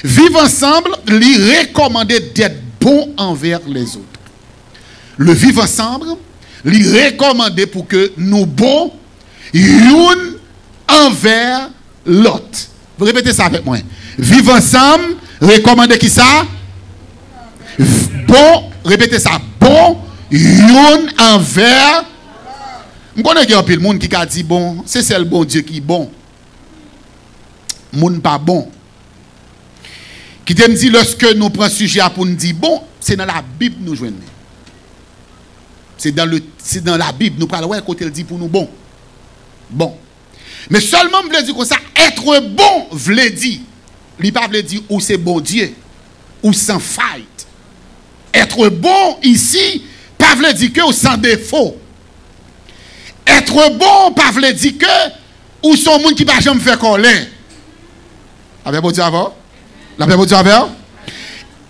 vivre ensemble, lui recommander d'être bon envers les autres. Le vivre ensemble, lui recommander pour que nous bons, une envers l'autre. Vous répétez ça avec moi. Vivre ensemble, recommander qui ça? Bon, répétez ça. Bon, une envers. Je connais un peu le monde qui a dit bon, c'est le bon Dieu qui est bon. Monde pas bon. Qui te dit lorsque nous prenons sujet pour nous dire bon, c'est dans la Bible nous joignons. C'est dans la Bible nous parlons quand elle dit pour nous bon. Bon. Mais seulement veut dire comme ça être bon veut dire. Il pas veut dire ou c'est bon Dieu ou sans faille. Être bon ici pas veut dire que ou sans défaut. Être bon pas veut dire que ou son monde qui va jamais faire colère. Avez bon Dieu avant? L'avez bon Dieu avant?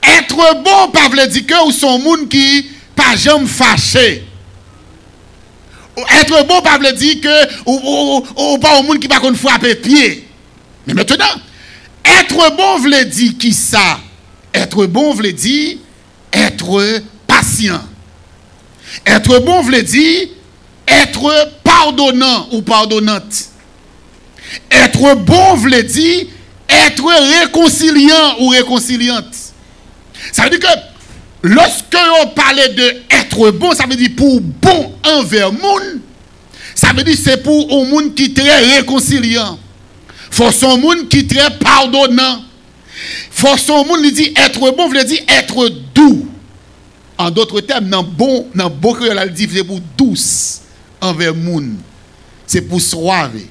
Être bon pas veut dire que ou son monde qui pas jamais fâché. Être bon pas veut dire que ou pas un monde qui va qu'on frapper pied. Mais maintenant, être bon veut dire qui ça? Être bon veut dire être patient. Être bon veut dire être pardonnant ou pardonnante. Être bon veut dire être réconciliant ou réconciliante. Ça veut dire que lorsque on parle de être bon, ça veut dire pour bon envers monde. Ça veut dire c'est pour un monde qui est très réconciliant. Faut son monde qui est très pardonnant. Faut son monde qui dit être bon veut dire être doux. En d'autres termes, dans beaucoup de dit c'est pour douce envers monde. C'est pour suave.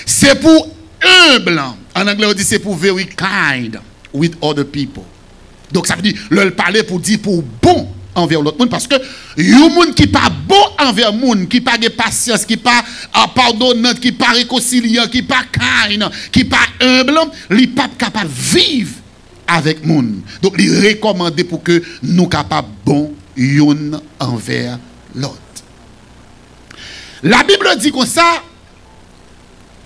C'est pour humble. En anglais on dit c'est pour very kind with other people. Donc ça veut dire le parler pour dire pour bon envers l'autre monde parce que un monde qui pas bon envers monde, qui pas de patience, qui pas pardonnant, qui pas réconciliant, qui pas kind, qui pas humble, il pas capable vivre avec monde. Donc il recommande pour que nous capables bon un envers l'autre. La Bible dit comme ça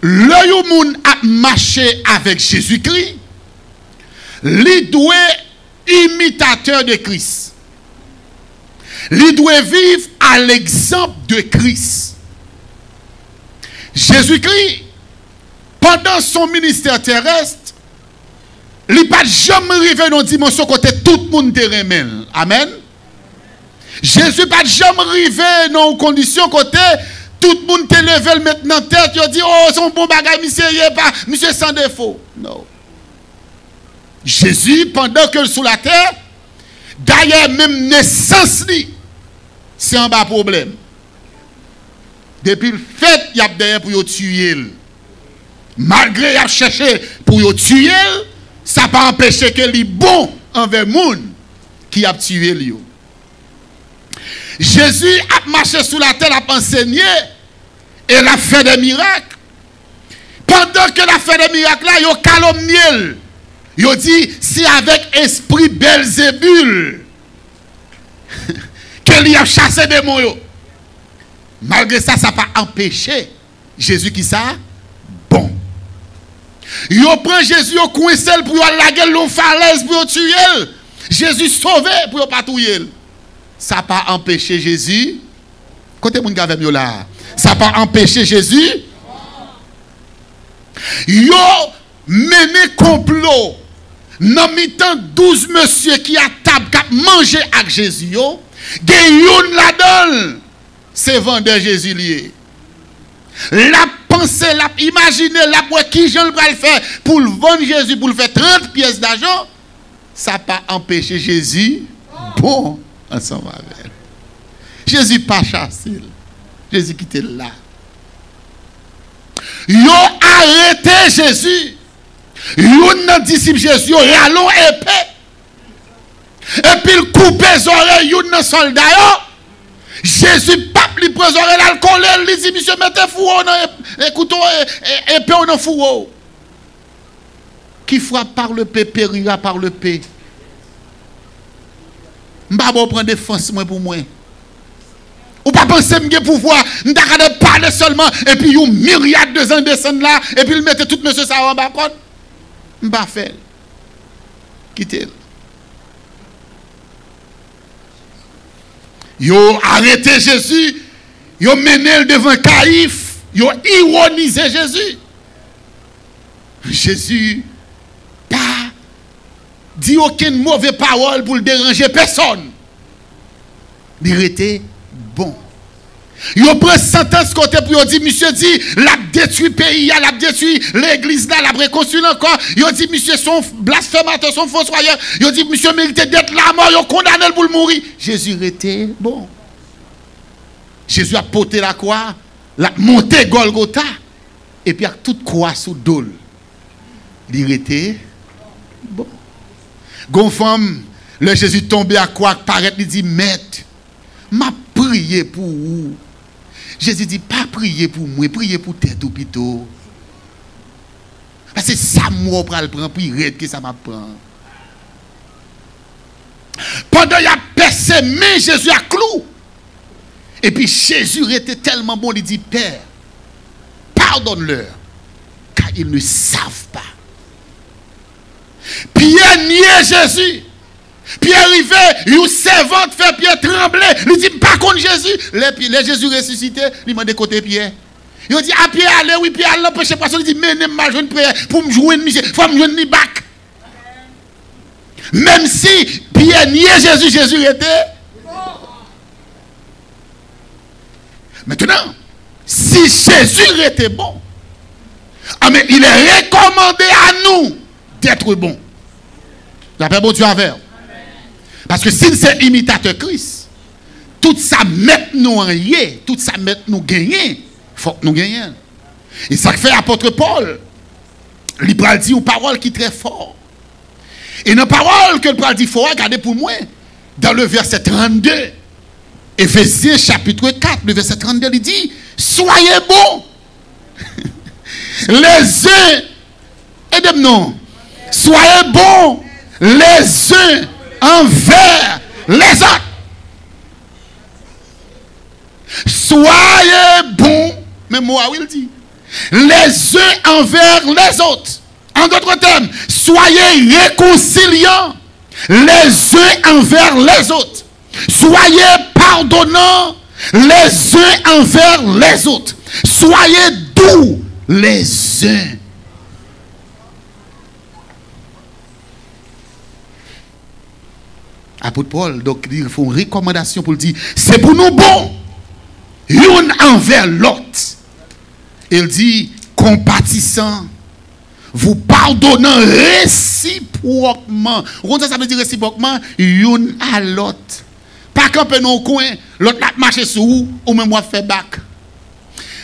le monde a marché avec Jésus-Christ, il doit imitateur de Christ. Il doit vivre à l'exemple de Christ. Jésus-Christ, pendant son ministère terrestre, il n'a pas jamais arrivé dans une dimension côté tout le monde te remet. Amen. Jésus n'a pas jamais arrivé dans une condition côté tout le monde te levé maintenant tête, il dit oh son bon bagage monsieur sans défaut. Non. Jésus pendant que sur la terre, d'ailleurs même naissance c'est un bas problème. Depuis le fait, il y a derrière pour tuer. Malgré qu'il a cherché pour tuer, ça n'a pas empêché que les bon envers le monde qui a tué lui. Jésus a marché sur la terre, a enseigné et il a fait des miracles. Pendant que il a fait des miracles là, il a calomnié. Il dit c'est avec esprit Belzébul qu'il a chassé des démons. Malgré ça, ça n'a pas empêché Jésus qui ça bon. Il prend Jésus au coincé pour la gueule l'on falaise pour tuer. Jésus sauvé pour pas tuer. Ça n'a pas empêché Jésus. Côté mon gars avec là. Ça n'a pas empêché Jésus. Yo mené complot. Dans mi-temps 12 monsieur qui a table qui mangé avec Jésus yo, gen là-dedans. C'est vendeur Jésus lié. La pensée, la imaginer, la pour qui Jean le faire pour le vendre Jésus pour le faire 30 pièces d'argent, ça n'a pas empêché Jésus bon ensemble avec elle. Jésus pas chassé. Jésus qui était là. Yo arrêté Jésus. Yon disciple Jésus, allons épée. Et puis il coupe les oreilles, yon soldat. Jésus pape li prend oreille l'alcool, il dit monsieur mettez fourreau dans couteau épée dans fourreau. Qui frappe par le paix périra par le paix. M'pa bon prendre défense moi pour moi. Ou pas penser me pouvoir, m'ta capable parler seulement et puis une myriade de gens descendent là et puis il mette tout monsieur ça en bas compte. M'pa faire. quitter. Ils ont arrêté Jésus, ils ont mené devant Caïphe, ils ont ironisé Jésus. Jésus pas dit aucune mauvaise parole pour le déranger personne. Il était bon. Ils ont pris sentence côté pour dire, monsieur dit, l'a détruit le pays, l'a détruit l'église, l'a reconstruit encore. Ils ont dit, monsieur, son blasphémateur, son fossoyeur. Ils ont dit, monsieur, mérite d'être la mort, ils ont condamné pour le mourir. Jésus était bon. Jésus a porté la croix, l'a monté Golgotha, et puis a toute croix sous dol. Il était bon. Gonfam, le Jésus tombé à croix, paraît, il dit, maître, m'a prié pour vous. Jésus dit, pas prier pour moi, prier pour tête ou plutôt. Parce que ça, moi, pour le prendre, puis il que ça m'apprend. Pendant qu'il a percé, mais Jésus a clou. Et puis Jésus était tellement bon, il dit, Père, pardonne-leur, car ils ne savent pas. Pierre niait Jésus. Pierre arrivé, une servante fait Pierre trembler. Il dit, pas contre Jésus. Les Jésus ressuscité, il m'a dit côté Pierre. Il dit, ah Pierre, allez, oui, Pierre, allez, l'empêcher pas. Il dit, mais ne m'a joué une prière pour me jouer une mission. Il faut me jouer une bac. Même si Pierre niait Jésus, Jésus était. Maintenant, si Jésus était bon, ah, mais il est recommandé à nous d'être bon. J'appelle bon Dieu avec. Parce que si c'est imitateur Christ, tout ça met nous en rien, tout ça met nous gagner, il faut que nous gagnions. Et ça fait apôtre Paul, il peut dire une parole qui est très forte. Et une parole que le Paul dit, il faut regarder pour moi, dans le verset 32, Éphésiens chapitre 4, le verset 32, il dit, soyez bons, les uns, aidez-moi, soyez bons, les uns envers les autres. Soyez bons, mais moi, il dit, les uns envers les autres. En d'autres termes, soyez réconciliants les uns envers les autres. Soyez pardonnants les uns envers les autres. Soyez doux les uns. Apôtre Paul, donc, il faut une recommandation pour le dire, c'est pour nous bon, l'un envers l'autre. Il dit, compatissant, vous pardonnant réciproquement. Vous comprenez ça veut dire réciproquement, l'un à l'autre. Pas camper dans le coin, l'autre la marcher sur vous, ou même moi faire bac.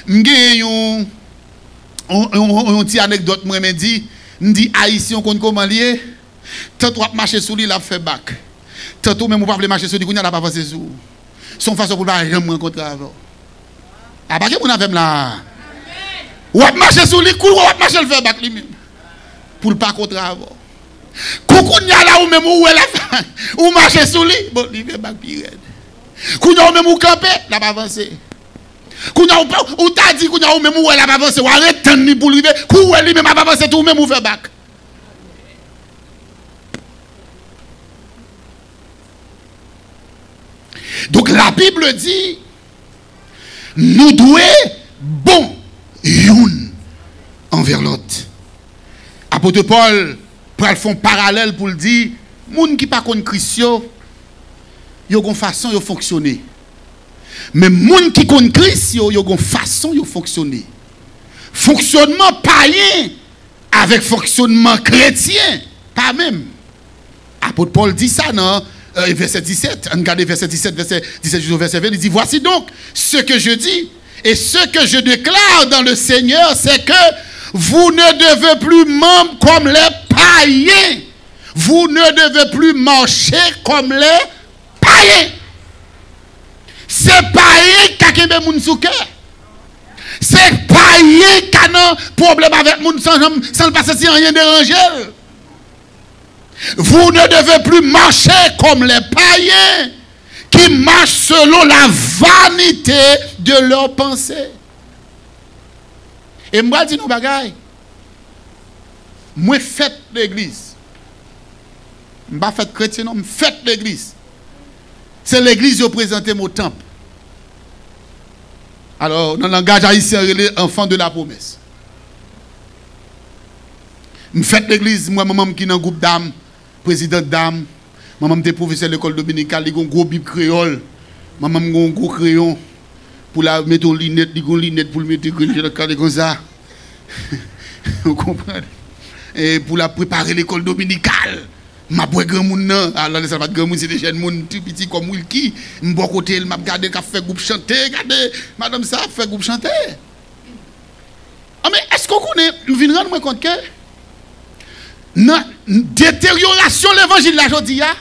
J'ai une petite anecdote, moi me dit haïtien qu'on comment lié, tant on marcher sur lui, il a fait bac. Tantôt même on pas marcher sur lui, on n'a pas avancé sur. Son façon pour pas jamais rencontrer avant. Ah pas que on avait là. Ou marcher sur lui, ou marcher le faire bac lui même. Pour le pas contre avant. Coucou n'y a là ou même où elle a ou marcher sur lui, bon il fait bac pire. Kounya ou même ou camper, n'a pas avancé. Kounya ou t'a dit kounya ou même où elle a pas avancé, ou arrête ni pour lui, kou elle lui même pas avancé tout même ou fait bac. Donc la Bible dit, nous devons bon une envers l'autre. Apôtre Paul pour faire parallèle pour le dire, les gens qui ne sont pas Christ, ils ont une façon de fonctionner. Mais les gens qui sont Christ, ils ont une façon de fonctionner. Fonctionnement païen avec fonctionnement chrétien, pas même. Apôtre Paul dit ça, non? Verset 17, regardez verset 17, verset 17 jusqu'au verset 20, il dit, voici donc ce que je dis et ce que je déclare dans le Seigneur, c'est que vous ne devez plus membres comme les païens. Vous ne devez plus marcher comme les païens. C'est païen qui a moun sou cœur. C'est païen qui a un problème avec moun sans le passer si rien déranger. Vous ne devez plus marcher comme les païens qui marchent selon la vanité de leurs pensées. Et moi, je dis nous bagaille. Moi, faites l'église. Je ne fais pas chrétien, non, je fais l'église. C'est l'église qui représente mon temple. Alors, dans le langage haïtien, il est enfant de la promesse. Je fais l'église, moi, maman qui est dans un groupe d'âmes, président d'âmes, maman est professeur de l'école dominicale, il y a un gros bible créole, maman a un gros crayon pour la mettre en lunette, il y a une lunette pour le mettre comme ça. Vous comprenez? Et pour la préparer l'école dominicale. Ma bois grand moun nan, alors ça va grand moun c'est des jeunes moun tout petit comme Wilkie, m'bo côté m'a regarder qu'a fait groupe chanter, regardez madame ça fait groupe chanter. Ah mais est-ce qu'on connaît nous vinn rendre compte que non détérioration l'évangile là jodi a,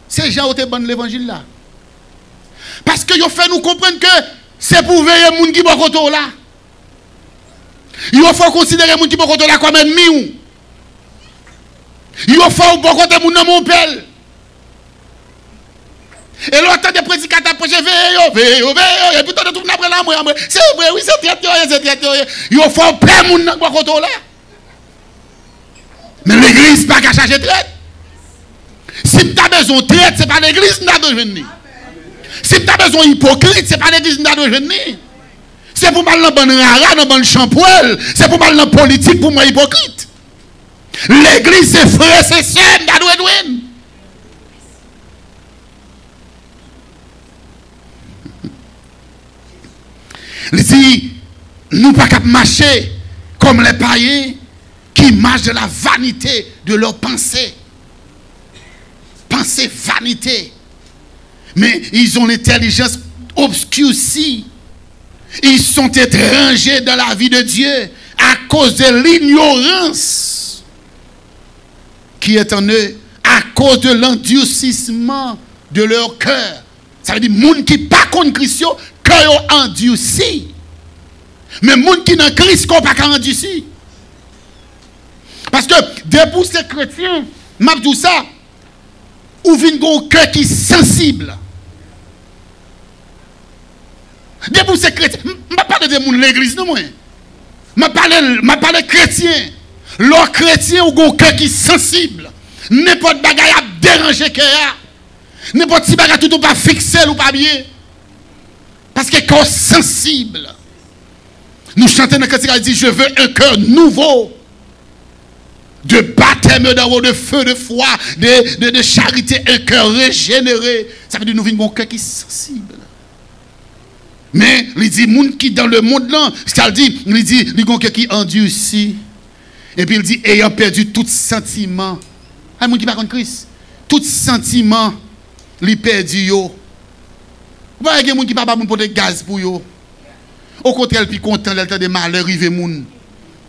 c'est gens ont bon l'évangile là. Parce que yo fait nous comprendre que c'est pour veiller moun qui bon côté là. Il faut considérer moun qui bon côté là comme ennemi ou. Il faut beaucoup de monde dans mon père. Et l'autre des prédicateurs prêcher veille, et puis tout tout après là moi. C'est vrai, oui, c'est traité. Il faut plein monde dans mon côté là. Mais l'église pas qu'à charger traite. Si tu as besoin de traite, c'est pas l'église qui n'a besoin de venir. Si tu as besoin d'hypocrite, c'est pas l'église qui n'a besoin de venir. C'est pour mal dans bonne rara, dans bonne champoule, c'est pour mal dans politique pour moi hypocrite. L'église, c'est frère, c'est sœur, d'Adouedouine. Il dit, nous pas qu'à marcher comme les païens qui marchent de la vanité de leurs pensées. Pensée, vanité. Mais ils ont l'intelligence obscurcie. Ils sont étrangers dans la vie de Dieu à cause de l'ignorance qui est en eux, à cause de l'endurcissement de leur cœur. Ça veut dire, les gens qui ne sont pas contre Christ, cœur endurci. Mais les gens qui sont dans Christ, ne sont pas endurci. Parce que, pour ces chrétiens, je dis ça, ou vient un cœur qui est sensible. Pour ces chrétiens, je ne parle pas de l'église, non, moi. Je parle de chrétiens. Leur chrétien ou un cœur qui est sensible. N'importe bagaille a dérangé cœur. N'importe si bagaille tout ou pas fixé ou pas bien. Parce que cœur sensible. Nous chantons dans le cantique, dit je veux un cœur nouveau. De baptême d'amour, de feu, de foi, de charité, un cœur régénéré. Ça veut dire nous vivons un cœur qui est sensible. Mais il dit, moun qui dans le monde là, il dit, il y a un cœur qui endurci. Et puis il dit, ayant perdu tout sentiment. Ah, moun qui parle de Christ. Tout sentiment, il perdu yo. Vous voyez, il y a des gens qui ne parlent pas pour des gaz pour yo. Au contraire, il est content, il a des malheurs, arrivé moun.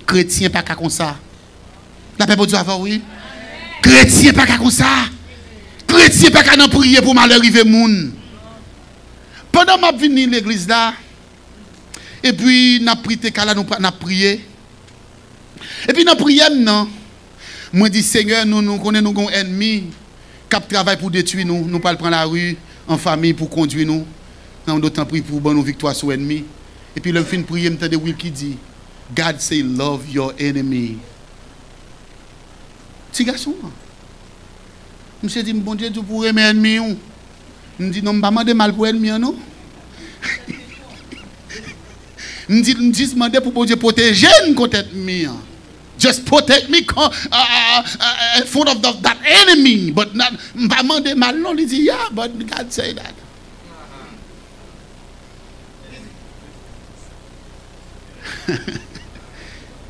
Chrétien, pas comme ça. La paix pour Dieu avant, oui. Chrétien, pas comme ça. Chrétien, pas qu'à prier pour malheur, arrivé moun. Pendant que je suis venu à l'église là, et puis nous avons pris tes cas là, nous avons prié. Et puis, dans la prière, moi, je dis, Seigneur, nous connaissons nos ennemis qui travaillent pour détruire nous. Nous ne pouvons pas prendre la rue en famille pour conduire nous. Nous avons d'autant pris pour bonne victoire sur l'ennemi. Et puis, le fin de prière, je me qui dit, God say, love your enemy. Petit garçon, je me suis dit, bon Dieu, tu pourrais aimer l'ennemi. Je me dis, non, je ne vais pas demander mal pour l'ennemi, non? Je me dis, demander pour Dieu protéger contre l'ennemi. Just protect me in front of that enemy. But not, je ne vais pas demander mal, non? Il dit, yeah, but God say that.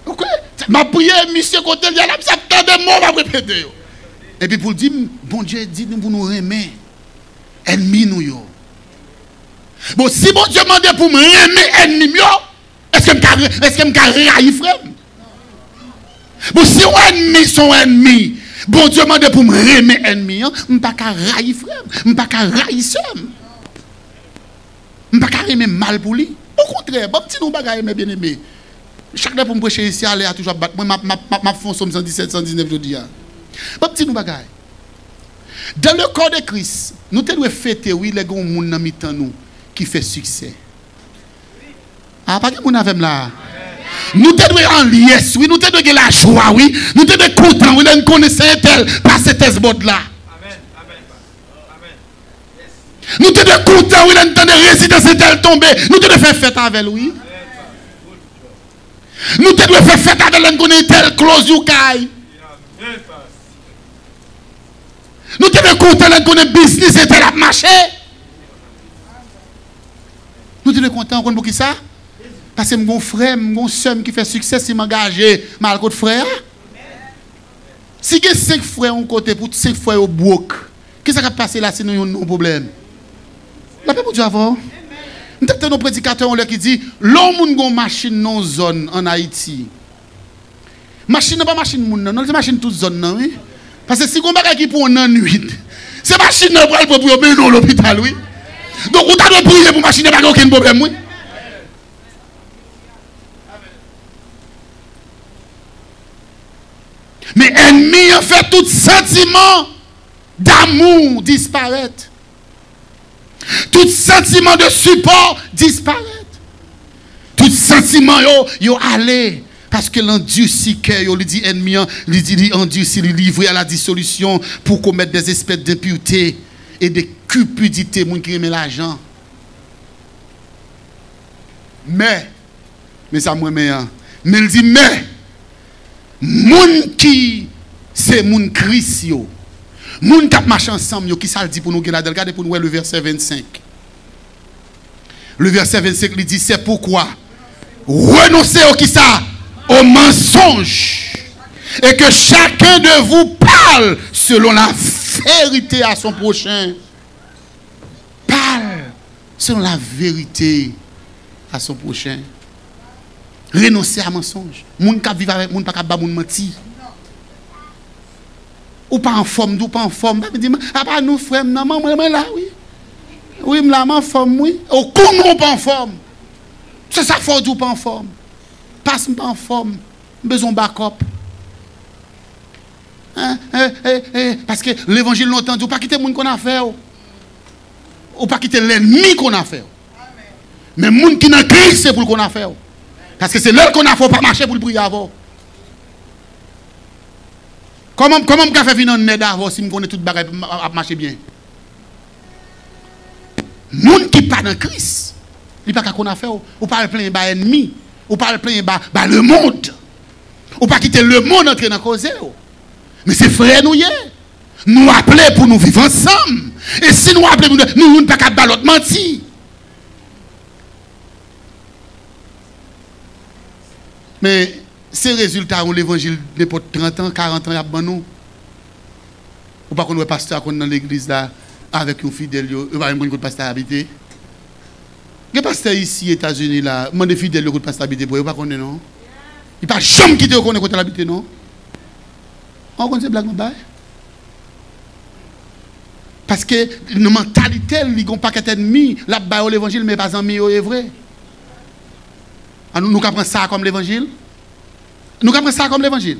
Ok? Ma prière, monsieur, côté, il y a là, ça fait des mots, je vais répéter. Et puis pour dire, bon Dieu dit, nous pour nous aimer. Ennemi nous yo. Bon, si bon Dieu demande pour me aimer ennemi yo, est-ce que je me raille frère? Bon, si un ennemi son ennemi, bon Dieu demande pour me aimer ennemi, je ne peux pas raille frère, je ne peux pas raille soeur. Je ne peux pas aimer mal pour lui. Au contraire, bon petit nous pas aimer bien aimé. Chaque fois pour me prêcher ici, aller à toujours battre. Moi, ma fond somme 117, 119 je dis. Bon petit nous bagaille. Dans le corps de Christ, nous devons fêter, oui, les gens qui fait succès. Ah, pas que nous avons là. Nous devons en liesse, oui, nous devons la joie, oui. Nous devons être contents, oui, nous connaissons tel, passer tes bottes là. Nous te de content, oui, nous de résidence est-elle tombée. Nous te de faire fête avec lui. Nous te de faire fête avec lui, nous tel close you kai. Nous te de content, nous connaît business et la marché. Nous te de content, pour qui ça? Parce que mon frère, mon soeur qui fait succès, il m'engage mal contre frère. Si il y a 5 frères en côté pour 5 frères au broc, qu'est-ce qui va passer là si nous avons un problème? La paix pour Dieu avant. Nous avons nos prédicateurs qui disent l'homme a une machine dans zone en Haïti. Machine n'est pas machine, non, c'est machine toute zone. Non, oui? Parce que si on a qui pour une nuit, c'est machine pour bien dans l'hôpital. Oui? Donc, on doit prier pour machine, pas aucun problème. Oui? Mais ennemi a fait tout sentiment d'amour disparaître. Tout sentiment de support disparaître. Tout sentiment yo allé. Parce que l'endurci cœur, il dit ennemi, il dit endurci, il livré à la dissolution pour commettre des espèces d'impureté et de cupidité, moun qui aime l'argent. Mais ça moi mais il dit mais moun qui c'est moun Christ yo. Moun k'ap marche ensemble yo qui ça le dit pour nous regardez pour nous le verset 25. Le verset 25 il dit c'est pourquoi renoncez au qui ça au mensonge et que chacun de vous parle selon la vérité à son prochain. Parle selon la vérité à son prochain. Renoncer à mensonge. Moun ka vivre avec moun pas ka ba moun menti. Ou pas en forme, ou pas en forme. Pas dire ah pas nous frère, non moi là oui. Oui, me la en forme oui. Au comment pas en forme. C'est ça faut ou pas en forme. Passe pas en forme. Besoin backup. Parce que l'évangile longtemps ou pas quitter moun qu'on a fait ou pas quitter l'ennemi qu'on a fait. Mais moun qui dans Christ c'est pour qu'on a fait. Parce que c'est l'heure qu'on a fait pas marcher pour le prier avant. Comment on peut faire venir en aide avant si on connaît toute bagarre à marcher bien? Moun qui pas dans Christ, il pas qu'on a fait ou pas le plein bas ennemi, ou pas le plein bas le monde. Ou pas quitter le monde entrer dans cause. Mais c'est frère nous nous appeler pour nous vivre ensemble. Et si nous appelons nous pas qu'à l'autre menti. Mais ces résultats où l'évangile n'importe 30 ans, 40 ans, il y a bon nous. Ou pas qu'on voit pasteur dans l'église là avec un fidèle, il va un pasteur habité. Il y a pasteur ici aux États-Unis là, mon fidèle le pasteur habité pour pas connaître non. Il pas jamais quitté au côté habité non. On connaît blague non. Parce que nos mentalités, ils n'ont pas qu'être ennemis, là bas l'évangile mais pas ennemi est vrai. Nous comprenons ça comme l'évangile. Nous comprenons ça comme l'évangile.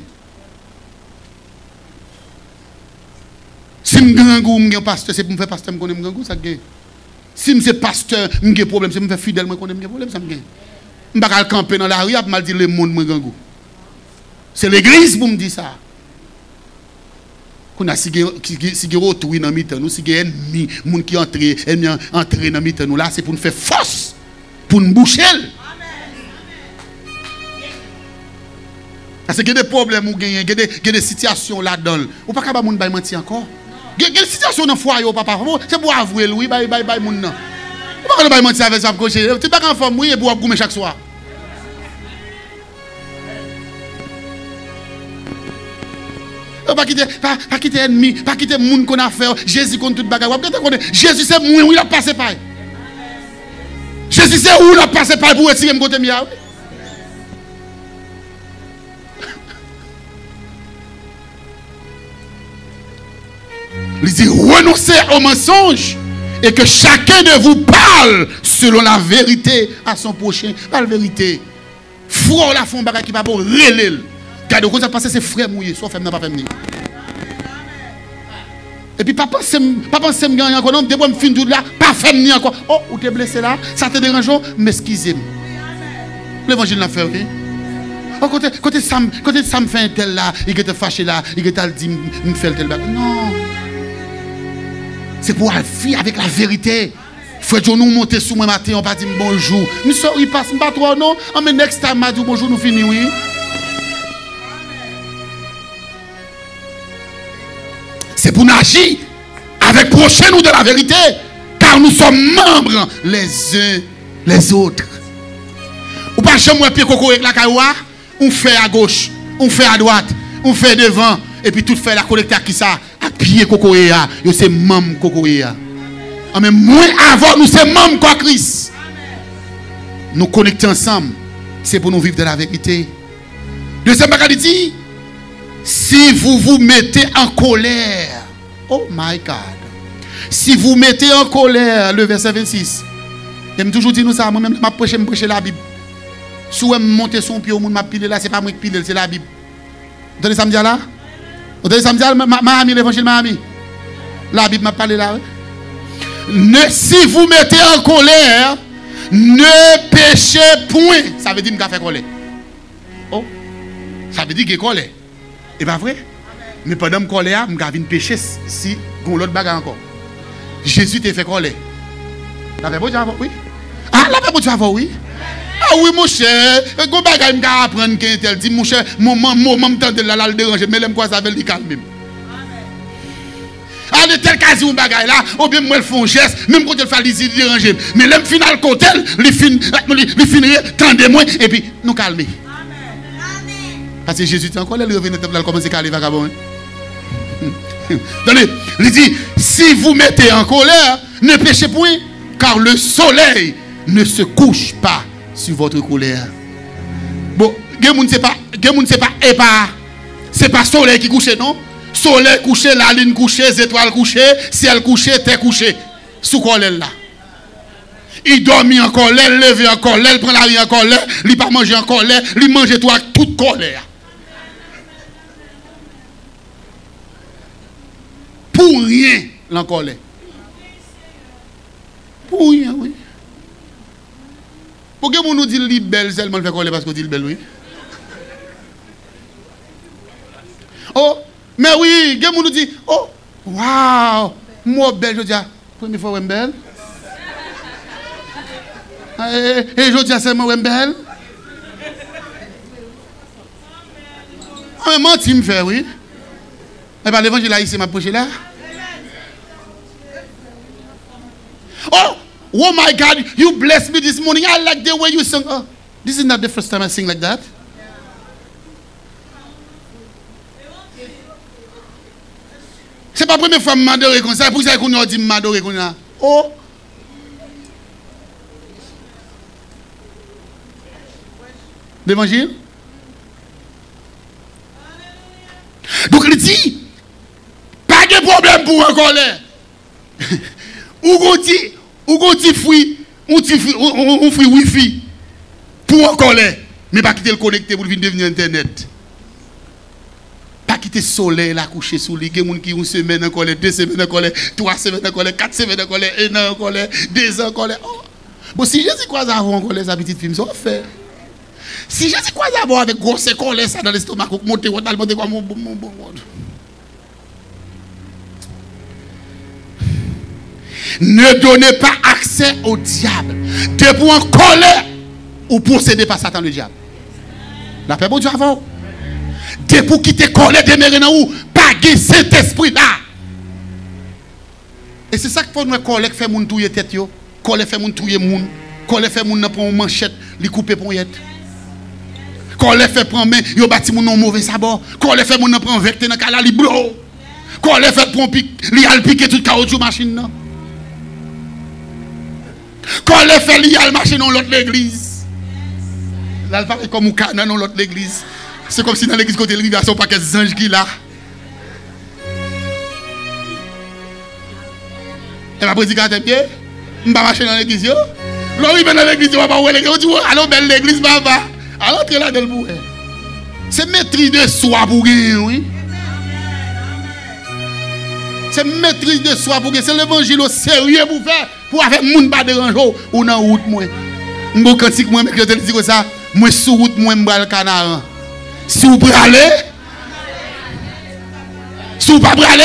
Si je suis un pasteur, c'est pour me faire pasteur, je connais un ça gagne. Si je suis pasteur, je suis un problème, c'est pour me faire fidèle, je connais un problème, ça gagne. Je ne vais pas camper dans la rue, je vais dire le monde, je suis c'est l'église pour me dire ça. Quand si si autour dans mi-temps, nous si ennemi, monde qui entre dans mi-temps, nous là c'est pour nous faire force, pour nous boucher. Parce qu'il y a des problèmes, il y a des situations là-dedans. Ou pas qu'à moun bay menti encore. Il y a des situations dans le foyer, papa. C'est pour avouer, oui, bay moun nan. Ou pas qu'à bay menti avec ça pour cocher. Tu pas qu'en forme, oui, et pour goumer chaque soir. Pas quitter ennemi, pas quitter moun qu'on a fait. Jésus contre toute bagarre. Jésus c'est moi, où il a passé par. Jésus c'est où il a passé par pour retirer mon côté mia. Il dit renoncez au mensonge et que chacun de vous parle selon la vérité à son prochain. Pas la vérité. Frère la fond bagay qui pas bon relèl. Regardez quand ça passe c'est frère mouillé, soit femme n'a pas fait ni. Et puis pas penser me gagner encore non, depuis me fin tout là, pas faire ni encore. Oh, ou t'es blessé là, ça te dérange, m'excusez-moi. L'évangile n'a fait rien. Oh, côté ça me fait un tel là, il te fâché là, il te dit me fait tel bagay. Non. C'est pour vivre avec la vérité. Frère, nous monter sous moi matin, on pas dire bonjour. Nous sorry passe pas trop non. Mais next time m'a dit bonjour, nous finissons oui. C'est pour nous agir avec prochain nous de la vérité, car nous sommes membres les uns les autres. Ou pas jamais pied coco avec la caoua, on fait à gauche, on fait à droite, on fait devant et puis tout fait la collecte qui ça à pied coco ya, yo c'est membre coco ya. Mais moins avant nous c'est membre quoi Christ. Nous connecter ensemble, c'est pour nous vivre de la vérité. Deuxième bagage dit, si vous vous mettez en colère, oh my God. Si vous mettez en colère, le verset 26. J'aime toujours dire nous ça, moi-même, je prêche la Bible. Si vous montez son pied au monde, je pile là, c'est pas moi qui pile, c'est la Bible. Vous entendez ça me dire là? Vous entendez ça me dire, ma amie, l'évangile, ma amie? La Bible m'a parlé là. Si vous mettez en colère, ne péchez point. Ça veut dire que je fait colère. Oh, ça veut dire que je colère. Et pas vrai? Mais pendant que je colère, je vais pécher si je l'autre bagarre encore. Jésus t'a fait colère. La fait bon Dieu avant, oui? Ah, la fait bon Dieu avant, oui? Ah oui, mon cher, go bagay m'ka apprendre qu'un tel dit mon cher, mon m'tende là le déranger, mais l'aime quoi ça veut dire calme. Ah de tel cas un bagay là, ou bien moi le font geste, même quand il fait les déranger, mais l'aime final côté, li finir tendez-moi et puis nous calmer. Parce que Jésus était encore là, il revient dans le temple, il commence à caler vagabond. Attendez, il dit si vous mettez en colère, ne péchez point, car le soleil ne se couche pas sur votre colère. Bon, c'est pas soleil qui couche, non? Soleil couché, la lune couchée, les étoiles couchées, ciel couché, terre couchée. Sous colère là. Il dormit en colère, il levé en colère, il prend la vie en colère, il pas manger en colère, il mange toi toute colère. Pour rien, en colère. Pour rien, oui. Pourquoi on nous dit qu'il est belle seulement fait colère parce qu'on dit qu'il est belle, oui? Oh, mais oui, on nous dit, oh, waouh, moi belle, je dis, première fois, belle. Et je dis, c'est moi belle. Mais menti me fait, oui. Et bien l'évangile là, ici, m'a prêché là. Oh my God, you blessed me this morning. I like the way you sing. Oh, this is not the first time I sing like that. C'est pas la première fois que je m'adore comme ça. Pour ça qu'on a dit m'adorer comme ça. Oh. L'évangile. Donc il dit, pas de problème pour un colère. Ou gonti fruit, on fruit wifi pour un colère, mais pas quitter le connecté pour venir devenir internet. Pas quitter le soleil là coucher sous lui, il y a des gens qui ont une semaine en colère, 2 semaines en colère, 3 semaines en colère, 4 semaines en colère, 1 an en colère, 2 ans en colère. Oh. Bon, si Jésus croise avant en colère, sa petite film, ça va faire. Si Jésus croise avant avec grosse colère ça dans l'estomac, monter quoi mon. Ne donnez pas accès au diable. Depuis en colère ou possédé par Satan le diable. La paix bon Dieu avant. Depuis quitter colère demeurer dans ou pas cet esprit là. Et c'est ça que pour nous colère fait moun touyer tête yo, colère fait moun touyer moun, colère fait moun prend manchette, li couper poignette. Colère fait prendre main, yo bâti moun non mauvais sabord. Colère fait moun prend vecte dans kala li blo. Colère fait prend pic, li al piquer tout caoutchouc machine nan. Quand les fait lier à marcher dans l'autre l'église. Là, il parle comme un dans l'autre l'église. C'est comme si dans l'église côté de il y a son paquet d'anges qui là. Et ma prédication est bien. Je ne vais pas marcher dans l'église. L'homme vient dans l'église, il va pas voir l'église. Il dit, allô, belle l'église, papa. Alors, tu es là dans le bout. C'est maîtrise de soi pour gagner, oui. C'est maîtrise de soi pour gagner. C'est l'évangile au sérieux pour faire. Pour avec moun pas déranger ou dans route moi. M'go cantique moi mais je te dis comme ça, moi sous route moi m'bral canard. Si vous bralez si vous pas bralez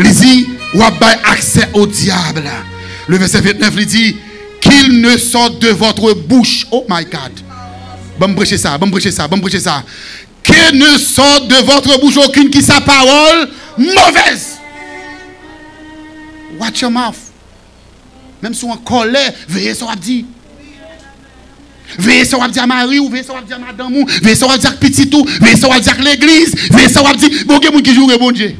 Il dit, ou a accès au diable. Le verset 29, il dit, qu'il ne sorte de votre bouche. Oh my God. Bon prêcher ça, bon prêcher ça, bon prêcher ça. Que ne sorte de votre bouche aucune qui sa parole mauvaise. Watch your mouth. Même si on est en colère, veillez sur ce qu'on dit. Veillez sur ce qu'on dit à Marie, ou veillez sur ce qu'on dit à madame, ou veillez sur ce qu'on dit à petit tout, veillez sur ce qu'on dit à l'église, veillez sur ce qu'on dit. Bon, il y a des gens qui jouent bon Dieu.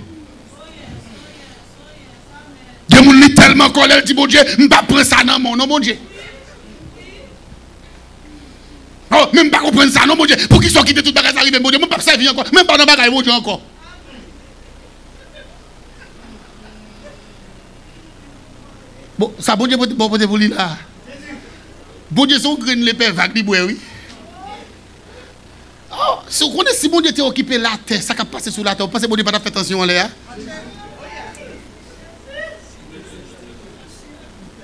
Il y a des gens qui tellement colère, dit bon Dieu, je ne vais pas prendre ça dans mon nom, bon Dieu. Oh, même pas comprendre ça, non, mon Dieu. Pour qu'ils soient quittés tout le bagage arrivé, mon Dieu, même pas servir encore, même pas dans le bagage, mon Dieu, encore. Bon, ça, bon Dieu, pour lui là. Bon Dieu, son grain les pères vagues, oui. Oh, si vous connaissez, si bon Dieu était occupé la terre, ça qui a passé sur la terre, vous pensez que bon Dieu n'a pas fait attention là?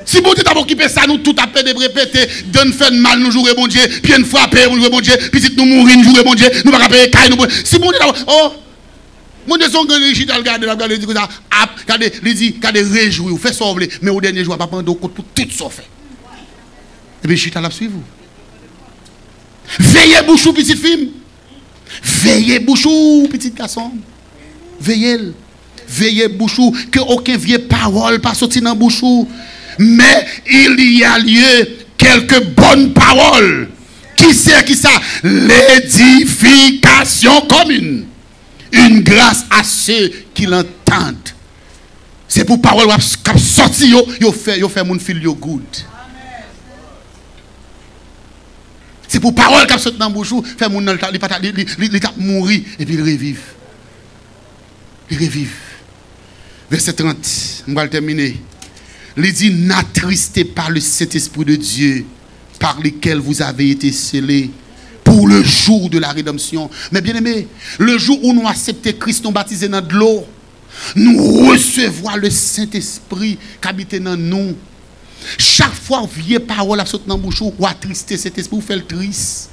Si bon Dieu t'a occupé ça, nous tout à fait de répéter, donne fait mal, nous jouer bon Dieu, puis une frapper, nous jouer bon Dieu, puis si nous mourir, nous jouer bon Dieu, nous pas payer caille, nous. Si bon Dieu t'a. Oh, mon Dieu, son grand richité, regardez, dit comme ça, regardez, il dit, regardez, réjouir, fait sauver, mais au dernier jour, pas prendre compte pour tout ça fait. Et puis, je suis à la suivre. Veillez bouchou, petite fille. Veillez bouchou, petit garçon. Veillez. Veillez bouchou, que aucun vieille parole pas sorti dans bouchou. Mais il y a lieu quelques bonnes paroles. Qui c'est qui ça? L'édification commune. Une grâce à ceux qui l'entendent. C'est pour parole qui sorti yo fait mon fil yo good. C'est pour parole qui sorti dans bouche, fait mon il mourir et puis il revive. Il revive. Verset 30, on va terminer. Il dit, n'attristez pas le Saint-Esprit de Dieu par lequel vous avez été scellés pour le jour de la rédemption. Mais bien aimé, le jour où nous acceptons Christ, nous baptisés dans de l'eau, nous recevons le Saint-Esprit qui habite dans nous. Chaque fois que vieille parole a sauté dans la bouche, ou attrister cet esprit, ou fait le triste.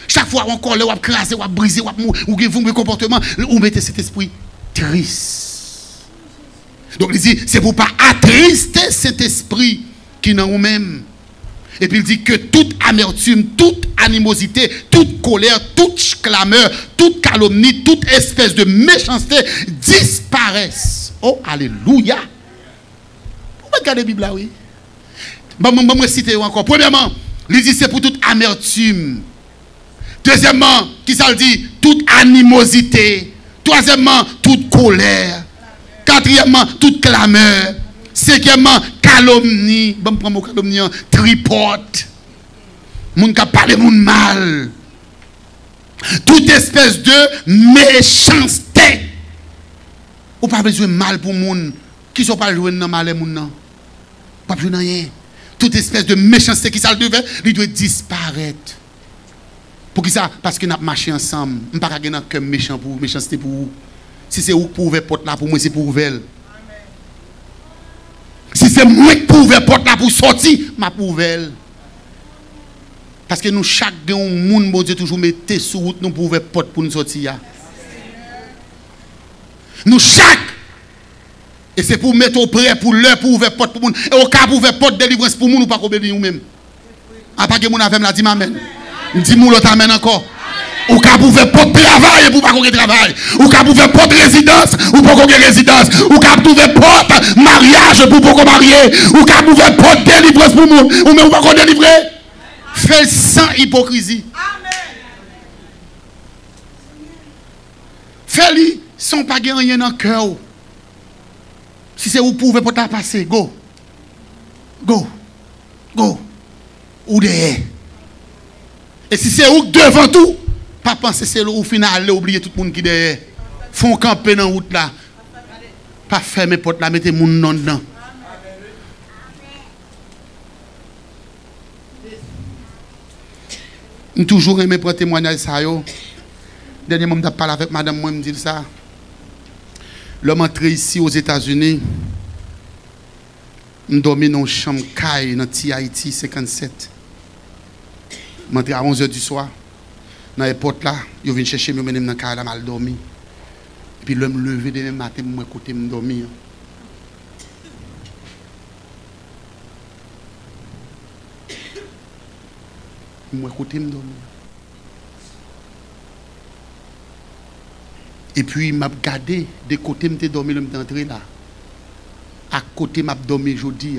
Chaque fois qu'on colère, ou craser, ou briser, ou vous comportement, ou mettez cet esprit triste. Donc il dit, c'est pour pas attrister cet esprit qui est dans nous-mêmes. Et puis il dit que toute amertume, toute animosité, toute colère, toute clameur, toute calomnie, toute espèce de méchanceté disparaissent. Oh, alléluia. Vous regardez la Bible là, oui. Je vais citer encore. Premièrement, il dit c'est pour toute amertume. Deuxièmement, qui ça le dit? Toute animosité. Troisièmement, toute colère. Quatrièmement, toute clameur. Cinquièmement, calomnie. Bon, prends mon calomnie. Tripote. Moun qui parle moun mal. Toute espèce de méchanceté. Ou pas besoin de mal pour moun qui sont pas joués dans mal moun nan. Pas besoin de rien. Toute espèce de méchanceté qui ça le devait, il doit disparaître. Pour qui ça? Parce que nous avons marché ensemble. Je ne peux pas avoir un méchant pour méchanceté pour vous. Si c'est vous qui pouvez porte là pour moi, c'est pour vous. Si c'est moi qui pouvez porte là pour sortir, ma pouvelle. Parce que nous, chaque monde, bon Dieu, toujours mettez sur route, nous pouvons porte pour nous sortir. Nous, chaque. Et c'est pour mettre au prêt, pour l'heure, pour ouvrir porte pour nous. Et au cas pour ouvrir porte de délivrance pour nous, nous pas obéir nous-mêmes. Après que nous avons la dit amen. Dis-moi l'autre amen encore. Ou ka pou faire porte travail pour pas qu'on travail. Ou ka pou faire porte résidence ou pour qu'on résidence. Ou ka pou faire porte mariage pour qu'on marier. Ou ka pou faire porte délivrance pour nous. Ou même pas qu'on délivrer. Fais sans hypocrisie. Amen. Fais-le sans pas gagner rien dans le cœur. Si c'est vous pouvez pas passer, go. Go. Go. Ou derrière. Et si c'est vous devant tout, pas penser c'est au final, oublier tout le monde qui est derrière. Font camper dans la route là. Pas fermer la porte là, mettez mon nom dedans. Je toujours aimé prendre témoignage ça. Dernièrement, je parlé avec madame, moi, me dit ça. L'homme entré ici aux États-Unis, je dormais dans une chambre caille dans Haïti 57. Je suis entré à 11h du soir. Dans les portes là, je viens chercher, je me dans la caille, mal dormi. puis le me lever demain matin, moi côté me dormir. Moi côté me dormir. Et puis m'a regardé de côté me dormi le me entré là. À côté m'a dormi aujourd'hui.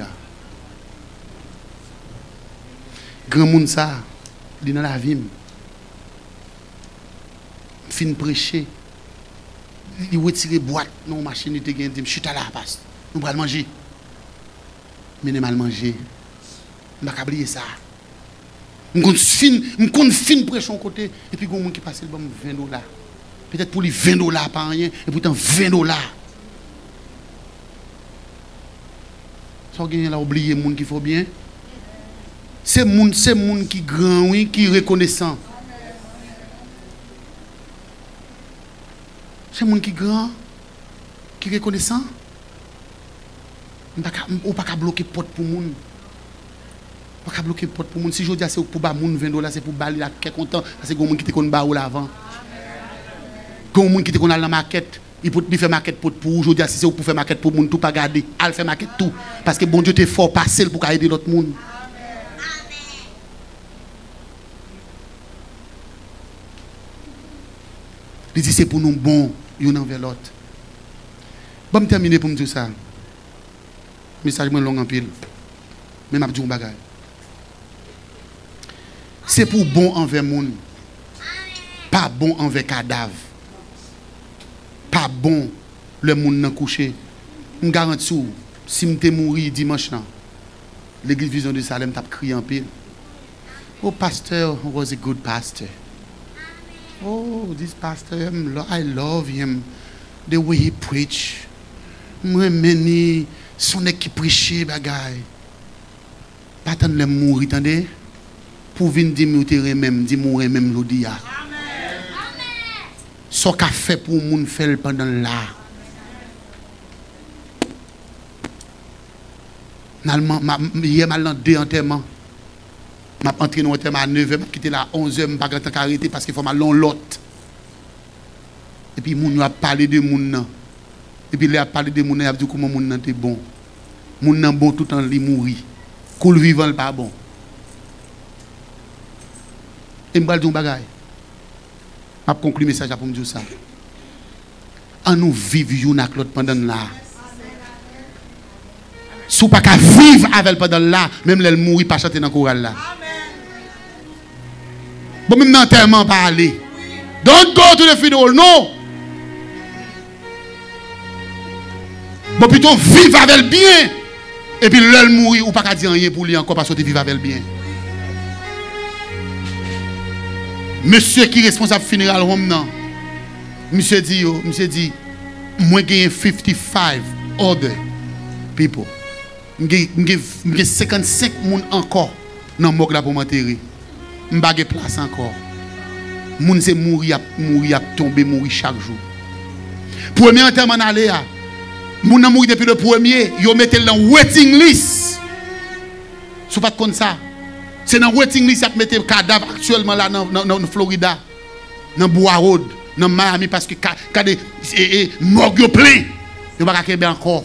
Grand monde ça, il dans la vie. Fin prêcher. Il retire boîte non machine il te gagne dit chita là passe. Nous allons manger. Mais ne mal manger. M'a pas oublier ça. On compte fin prêcher côté et puis gon monde qui passe le bon $20. Peut-être pour lui $20 pas rien et pourtant $20. Ça gagne là oublier monde qui faut bien. C'est monde qui grand oui qui reconnaissant. C'est monde qui grand qui reconnaissant. Ou pas bloquer porte pour monde. Pas bloquer porte pour monde. Si je dis c'est pour ba monde $20 c'est pour baler la qui content parce que gon monde qui te connaît ba ou l'avant. Gon monde qui te connaît dans la maquette. Il peut faire maquette pour aujourd'hui si c'est pour faire maquette pour monde tout pas garder. Al faire maquette tout parce que bon Dieu t'es fort passer pour aider l'autre monde. Il dit c'est pour nous bon, yon envers l'autre. Bon, je terminer pour me dire ça. Message long en pile. Mais je vais dire un bagage. C'est pour bon envers monde. Pas bon envers cadavre. Pas bon le monde nan couché. Je garantis, si je mourir dimanche, l'église Vision de Salem t'a crié en pile. Oh, pastor was a good pastor. Oh, this pastor, I love him. The way he preach. Moi, meni, son qui prêche, bagay. Pas tant de mourir, attendez. Pour venir dire, mourir même, dire mourir même, je dis. Ce qu'a fait pour le monde faire pendant là. Hier, je suis deux enterrements. Je suis entré dans l'enterrement à 9h, je suis quitté là à 11h, je ne suis pas arrêter parce qu'il faut que je l'autre. Et puis, il a parlé de moun. Et puis, il a parlé de moun, il a dit comment moun est bon. Moun est bon tout le temps, il mourit. Cool vivant, il n'est pas bon. Et je vais dire un bagage. Je vais conclure le message pour me dire ça. En nous vivons avec l'autre pendant là. Si vous ne pouvez pas vivre avec pendant là, même elle mourit pas chanter dans le choral là. Bon, même dans l'enterrement, pas aller. Don't go to the funeral, no. Bon, plutôt vivre avec elle bien. Et puis l'elle mourir, ou pas dire rien pour lui encore parce que tu vis avec elle bien. Monsieur qui est responsable funéral home non. Monsieur dit, moi j'ai 55 other people. J'ai 55 personnes encore dans le morgue là pour m'enterrer. Je n'ai pas de place encore. Moun c'est mourir, tomber, mourir chaque jour. Premier enterrement en aller, moun a mouru depuis le premier, yo mettez dans waiting list. Si pas comme ça. C'est dans waiting list qui mettez cadavre actuellement là dans Florida, dans Bois Road, dans Miami parce que morgue plein. Yo pas kembe encore.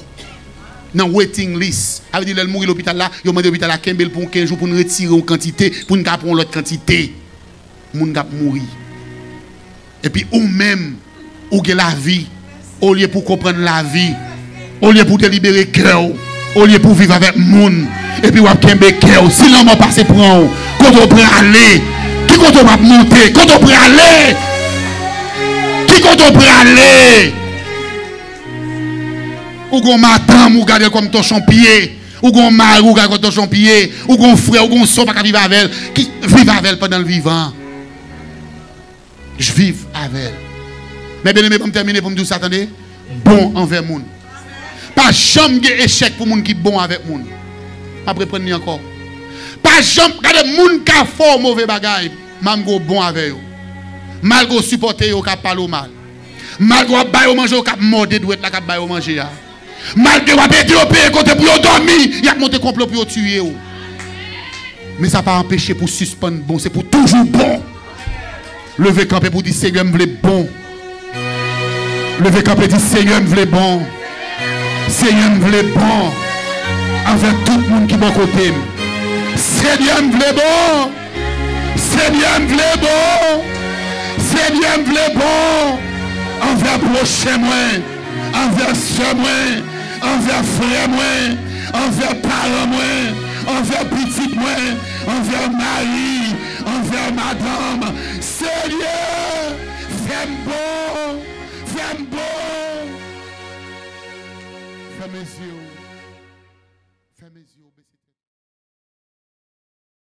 Dans waiting list. Ça veut dire elle mourir l'hôpital là, yo mandé l'hôpital là kembe pour 15 jours pour nous retirer une quantité, pour nous prendre l'autre quantité. Moun gap mourir. Et puis ou même ou que la vie au lieu pour comprendre la vie, au lieu pour te libérer cœur, au lieu pour vivre avec moun. Et puis, on va cœur. Si l'homme a passé pour un, quand on peut aller, qui quand on va monter, quand on peut aller, qui quand on peut aller, ou qu'on m'attend, ou garde comme ton champier, ou qu'on mari, ou garde comme ton champier, ou qu'on frère, ou qu'on soeur, pas vivre avec elle, qui vivent avec elle pendant le vivant. Je vis avec elle. Mais bien aimé, pour me terminer, pour me dire ça, attendez, bon envers moun. Pas jamais échec pour moun qui bon avec moun. Après prendre encore. Pas jamais regardez moun qui a fort mauvais bagaille, mango bon avec eux. Malgré supporter yo qui parle mal. Malgré ba yo manger qui mordre douette la qui ba yo manger. Malgré wa pété au pays côté pour yo dormir, y a monté complot pour yo tuer yo. Mais ça pas empêcher pour suspendre bon, c'est pour toujours bon. Lever camper pour dire Seigneur me bon. Levez camp et dit Seigneur me voulait bon. Seigneur me voulait bon. Avec tout le monde qui est à côté. Seigneur me voulait bon. Seigneur me voulait bon. Seigneur me voulait bon. Envers prochain moi. Envers soeur moi. Envers frère moi. Envers parents moi. Envers petite moi. Envers mari. Envers madame. Seigneur, fais-moi bon. Fais-moi bon. Fais mes yeux.